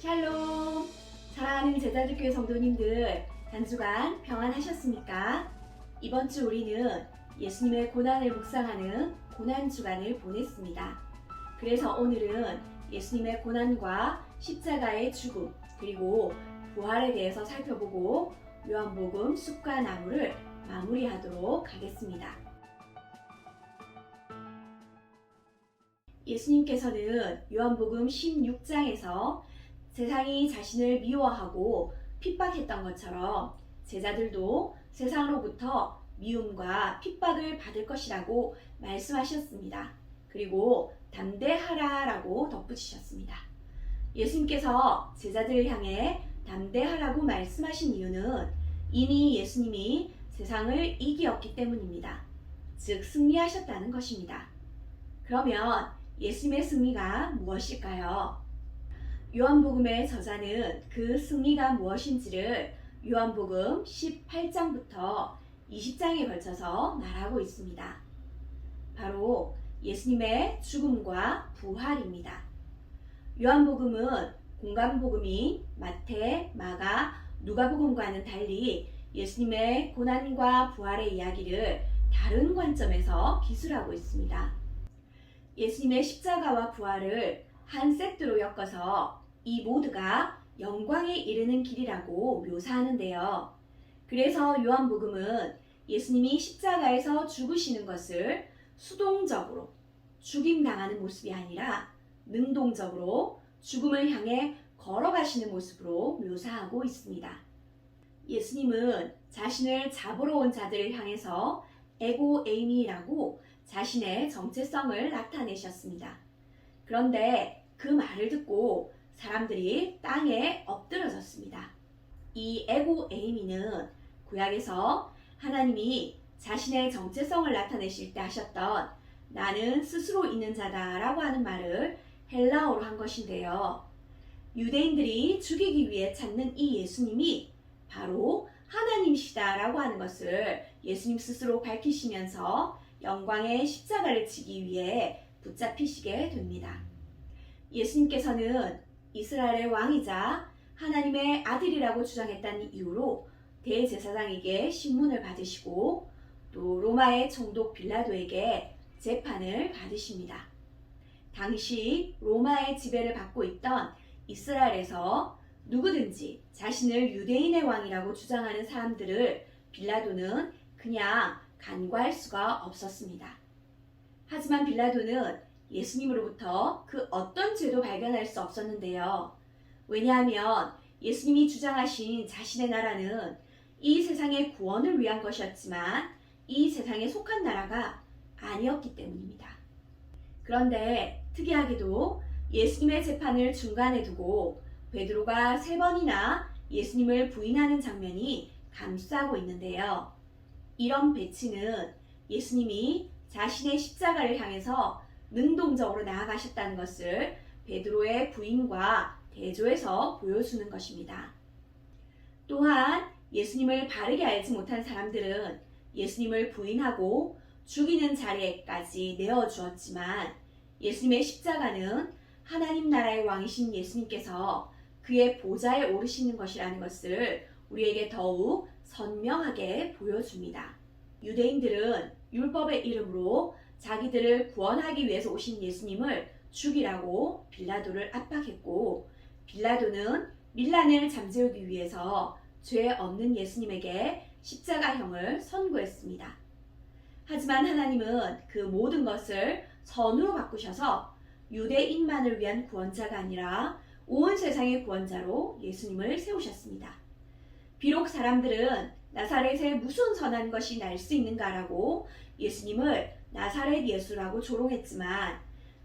샬롬! 사랑하는 제자들교회 성도님들, 한 주간 평안하셨습니까? 이번 주 우리는 예수님의 고난을 묵상하는 고난주간을 보냈습니다. 그래서 오늘은 예수님의 고난과 십자가의 죽음, 그리고 부활에 대해서 살펴보고 요한복음 숲과 나무를 마무리하도록 하겠습니다. 예수님께서는 요한복음 16장에서 세상이 자신을 미워하고 핍박했던 것처럼 제자들도 세상으로부터 미움과 핍박을 받을 것이라고 말씀하셨습니다. 그리고 담대하라라고 덧붙이셨습니다. 예수님께서 제자들을 향해 담대하라고 말씀하신 이유는 이미 예수님이 세상을 이기었기 때문입니다. 즉 승리하셨다는 것입니다. 그러면 예수님의 승리가 무엇일까요? 요한복음의 저자는 그 승리가 무엇인지를 요한복음 18장부터 20장에 걸쳐서 말하고 있습니다. 바로 예수님의 죽음과 부활입니다. 요한복음은 공간복음인 마태, 마가, 누가복음과는 달리 예수님의 고난과 부활의 이야기를 다른 관점에서 기술하고 있습니다. 예수님의 십자가와 부활을 한 세트로 엮어서 이 모두가 영광에 이르는 길이라고 묘사하는데요. 그래서 요한복음은 예수님이 십자가에서 죽으시는 것을 수동적으로 죽임당하는 모습이 아니라 능동적으로 죽음을 향해 걸어가시는 모습으로 묘사하고 있습니다. 예수님은 자신을 잡으러 온 자들을 향해서 에고 에이미라고 자신의 정체성을 나타내셨습니다. 그런데 그 말을 듣고 사람들이 땅에 엎드러졌습니다. 이 에고 에이미는 구약에서 하나님이 자신의 정체성을 나타내실 때 하셨던 나는 스스로 있는 자다 라고 하는 말을 헬라어로 한 것인데요. 유대인들이 죽이기 위해 찾는 이 예수님이 바로 하나님이시다 라고 하는 것을 예수님 스스로 밝히시면서 영광의 십자가를 지기 위해 붙잡히시게 됩니다. 예수님께서는 이스라엘의 왕이자 하나님의 아들이라고 주장했다는 이유로 대제사장에게 신문을 받으시고 또 로마의 총독 빌라도에게 재판을 받으십니다. 당시 로마의 지배를 받고 있던 이스라엘에서 누구든지 자신을 유대인의 왕이라고 주장하는 사람들을 빌라도는 그냥 간과할 수가 없었습니다. 하지만 빌라도는 예수님으로부터 그 어떤 죄도 발견할 수 없었는데요. 왜냐하면 예수님이 주장하신 자신의 나라는 이 세상의 구원을 위한 것이었지만 이 세상에 속한 나라가 아니었기 때문입니다. 그런데 특이하게도 예수님의 재판을 중간에 두고 베드로가 3번이나 예수님을 부인하는 장면이 감싸고 있는데요. 이런 배치는 예수님이 자신의 십자가를 향해서 능동적으로 나아가셨다는 것을 베드로의 부인과 대조해서 보여주는 것입니다. 또한 예수님을 바르게 알지 못한 사람들은 예수님을 부인하고 죽이는 자리에까지 내어주었지만 예수님의 십자가는 하나님 나라의 왕이신 예수님께서 그의 보좌에 오르시는 것이라는 것을 우리에게 더욱 선명하게 보여줍니다. 유대인들은 율법의 이름으로 자기들을 구원하기 위해서 오신 예수님을 죽이라고 빌라도를 압박했고 빌라도는 밀란을 잠재우기 위해서 죄 없는 예수님에게 십자가형을 선고했습니다. 하지만 하나님은 그 모든 것을 선으로 바꾸셔서 유대인만을 위한 구원자가 아니라 온 세상의 구원자로 예수님을 세우셨습니다. 비록 사람들은 나사렛에 무슨 선한 것이 날 수 있는가라고 예수님을 나사렛 예수라고 조롱했지만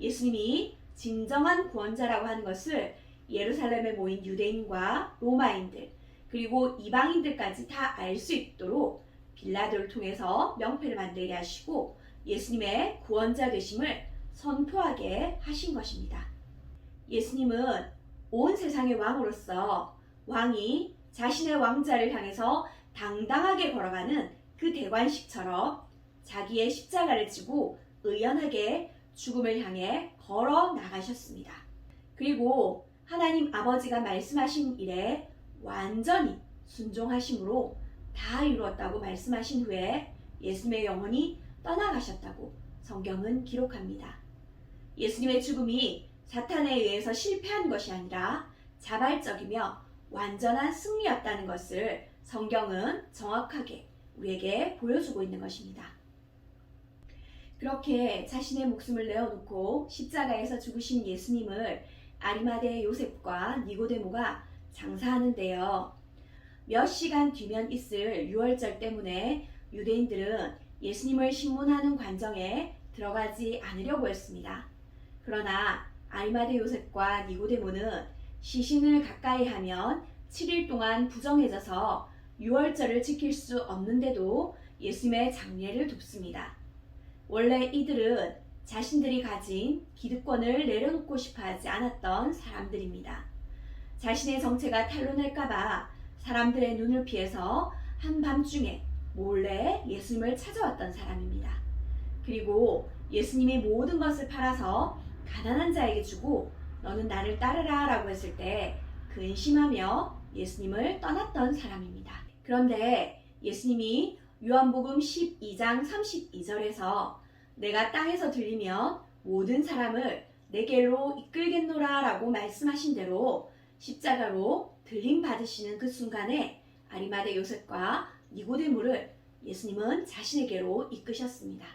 예수님이 진정한 구원자라고 하는 것을 예루살렘에 모인 유대인과 로마인들 그리고 이방인들까지 다 알 수 있도록 빌라도를 통해서 명패를 만들게 하시고 예수님의 구원자 되심을 선포하게 하신 것입니다. 예수님은 온 세상의 왕으로서 왕이 자신의 왕자를 향해서 당당하게 걸어가는 그 대관식처럼 자기의 십자가를 지고 의연하게 죽음을 향해 걸어 나가셨습니다. 그리고 하나님 아버지가 말씀하신 일에 완전히 순종하심으로 다 이루었다고 말씀하신 후에 예수님의 영혼이 떠나가셨다고 성경은 기록합니다. 예수님의 죽음이 사탄에 의해서 실패한 것이 아니라 자발적이며 완전한 승리였다는 것을 성경은 정확하게 우리에게 보여주고 있는 것입니다. 그렇게 자신의 목숨을 내어놓고 십자가에서 죽으신 예수님을 아리마대 요셉과 니고데모가 장사하는데요. 몇 시간 뒤면 있을 유월절 때문에 유대인들은 예수님을 신문하는 관정에 들어가지 않으려고 했습니다. 그러나 아리마대 요셉과 니고데모는 시신을 가까이 하면 7일 동안 부정해져서 유월절을 지킬 수 없는데도 예수님의 장례를 돕습니다. 원래 이들은 자신들이 가진 기득권을 내려놓고 싶어 하지 않았던 사람들입니다. 자신의 정체가 탄로날까봐 사람들의 눈을 피해서 한밤중에 몰래 예수님을 찾아왔던 사람입니다. 그리고 예수님이 모든 것을 팔아서 가난한 자에게 주고 너는 나를 따르라 라고 했을 때 근심하며 예수님을 떠났던 사람입니다. 그런데 예수님이 요한복음 12장 32절에서 내가 땅에서 들리면 모든 사람을 내게로 이끌겠노라 라고 말씀하신 대로 십자가로 들림 받으시는 그 순간에 아리마대 요셉과 니고데모를 예수님은 자신에게로 이끄셨습니다.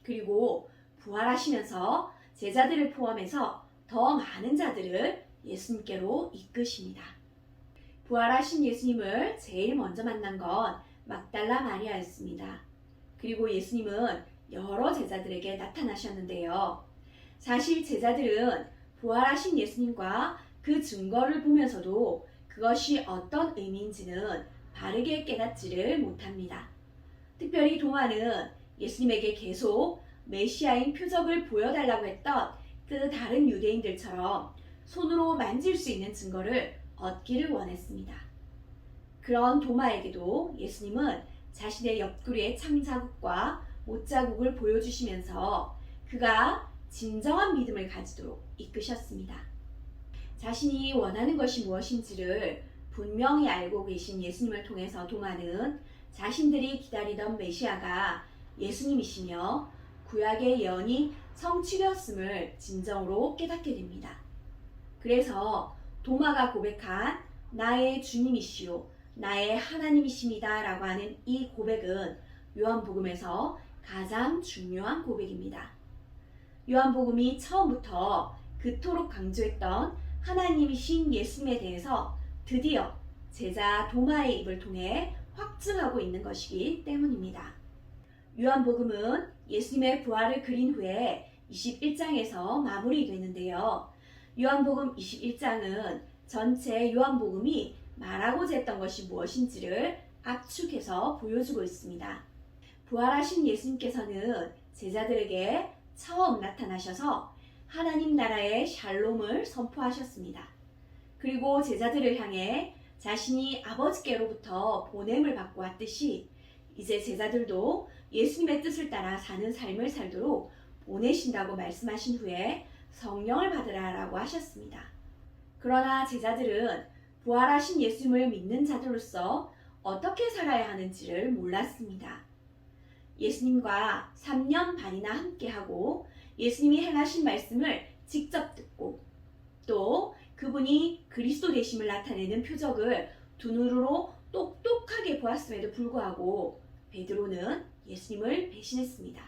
그리고 부활하시면서 제자들을 포함해서 더 많은 자들을 예수님께로 이끄십니다. 부활하신 예수님을 제일 먼저 만난 건 막달라 마리아였습니다. 그리고 예수님은 여러 제자들에게 나타나셨는데요. 사실 제자들은 부활하신 예수님과 그 증거를 보면서도 그것이 어떤 의미인지는 바르게 깨닫지를 못합니다. 특별히 도마는 예수님에게 계속 메시아인 표적을 보여달라고 했던 그 다른 유대인들처럼 손으로 만질 수 있는 증거를 얻기를 원했습니다. 그런 도마에게도 예수님은 자신의 옆구리의 창자국과 못자국을 보여주시면서 그가 진정한 믿음을 가지도록 이끄셨습니다. 자신이 원하는 것이 무엇인지를 분명히 알고 계신 예수님을 통해서 도마는 자신들이 기다리던 메시아가 예수님이시며 구약의 예언이 성취되었음을 진정으로 깨닫게 됩니다. 그래서 도마가 고백한 나의 주님이시요 나의 하나님이십니다 라고 하는 이 고백은 요한복음에서 가장 중요한 고백입니다. 요한복음이 처음부터 그토록 강조했던 하나님이신 예수님에 대해서 드디어 제자 도마의 입을 통해 확증하고 있는 것이기 때문입니다. 요한복음은 예수님의 부활을 그린 후에 21장에서 마무리되는데요. 요한복음 21장은 전체 요한복음이 말하고자 했던 것이 무엇인지를 압축해서 보여주고 있습니다. 부활하신 예수님께서는 제자들에게 처음 나타나셔서 하나님 나라의 샬롬을 선포하셨습니다. 그리고 제자들을 향해 자신이 아버지께로부터 보냄을 받고 왔듯이 이제 제자들도 예수님의 뜻을 따라 사는 삶을 살도록 보내신다고 말씀하신 후에 성령을 받으라라고 하셨습니다. 그러나 제자들은 부활하신 예수님을 믿는 자들로서 어떻게 살아야 하는지를 몰랐습니다. 예수님과 3년 반이나 함께하고 예수님이 행하신 말씀을 직접 듣고 또 그분이 그리스도 되심을 나타내는 표적을 두 눈으로 똑똑하게 보았음에도 불구하고 베드로는 예수님을 배신했습니다.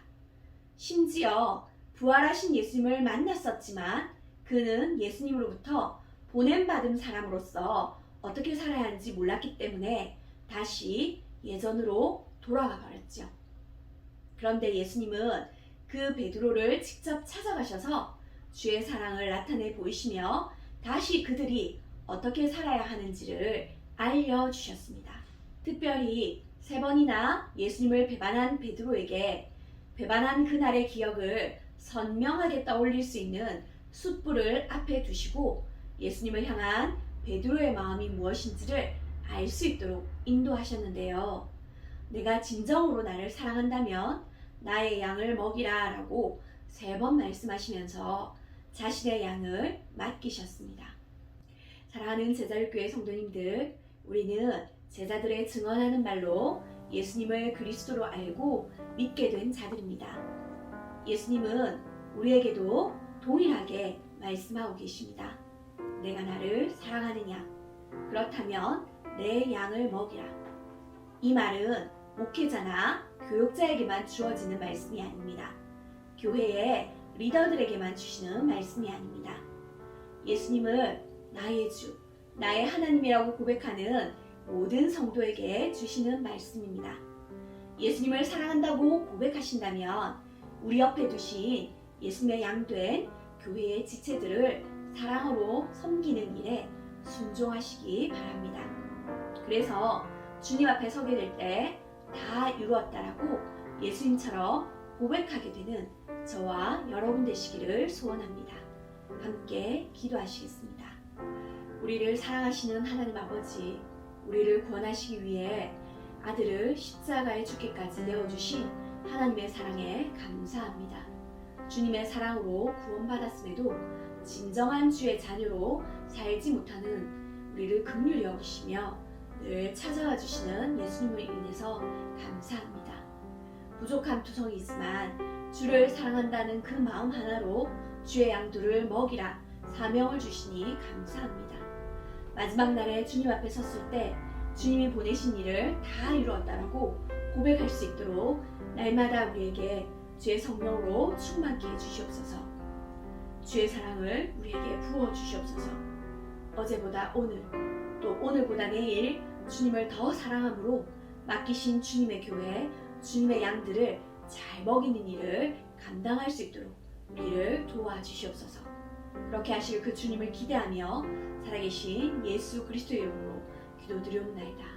심지어 부활하신 예수님을 만났었지만 그는 예수님으로부터 보냄받은 사람으로서 어떻게 살아야 하는지 몰랐기 때문에 다시 예전으로 돌아가 버렸죠. 그런데 예수님은 그 베드로를 직접 찾아가셔서 주의 사랑을 나타내 보이시며 다시 그들이 어떻게 살아야 하는지를 알려주셨습니다. 특별히 3번이나 예수님을 배반한 베드로에게 배반한 그날의 기억을 선명하게 떠올릴 수 있는 숯불을 앞에 두시고 예수님을 향한 베드로의 마음이 무엇인지를 알 수 있도록 인도하셨는데요. 내가 진정으로 나를 사랑한다면 나의 양을 먹이라 라고 3번 말씀하시면서 자신의 양을 맡기셨습니다. 사랑하는 제자육교회 성도님들, 우리는 제자들의 증언하는 말로 예수님을 그리스도로 알고 믿게 된 자들입니다. 예수님은 우리에게도 동일하게 말씀하고 계십니다. 내가 나를 사랑하느냐? 그렇다면 내 양을 먹이라. 이 말은 목회자나 교육자에게만 주어지는 말씀이 아닙니다. 교회의 리더들에게만 주시는 말씀이 아닙니다. 예수님을 나의 주, 나의 하나님이라고 고백하는 모든 성도에게 주시는 말씀입니다. 예수님을 사랑한다고 고백하신다면 우리 옆에 두신 예수님의 양된 교회의 지체들을 사랑으로 섬기는 일에 순종하시기 바랍니다. 그래서 주님 앞에 서게 될 때 다 이루었다라고 예수님처럼 고백하게 되는 저와 여러분 되시기를 소원합니다. 함께 기도하시겠습니다. 우리를 사랑하시는 하나님 아버지, 우리를 구원하시기 위해 아들을 십자가에 죽기까지 내어주신 하나님의 사랑에 감사합니다. 주님의 사랑으로 구원받았음에도 진정한 주의 자녀로 살지 못하는 우리를 긍휼히 여기시며 늘 찾아와 주시는 예수님을 인해서 감사합니다. 부족한 투성이 있지만 주를 사랑한다는 그 마음 하나로 주의 양들을 먹이라 사명을 주시니 감사합니다. 마지막 날에 주님 앞에 섰을 때 주님이 보내신 일을 다 이루었다라고 고백할 수 있도록 날마다 우리에게 주의 성령으로 충만케 해주시옵소서. 주의 사랑을 우리에게 부어주시옵소서. 어제보다 오늘, 또 오늘보다 내일 주님을 더 사랑함으로 맡기신 주님의 교회, 주님의 양들을 잘 먹이는 일을 감당할 수 있도록 우리를 도와주시옵소서. 그렇게 하실 그 주님을 기대하며 살아계신 예수 그리스도의 이름으로 기도드리옵나이다.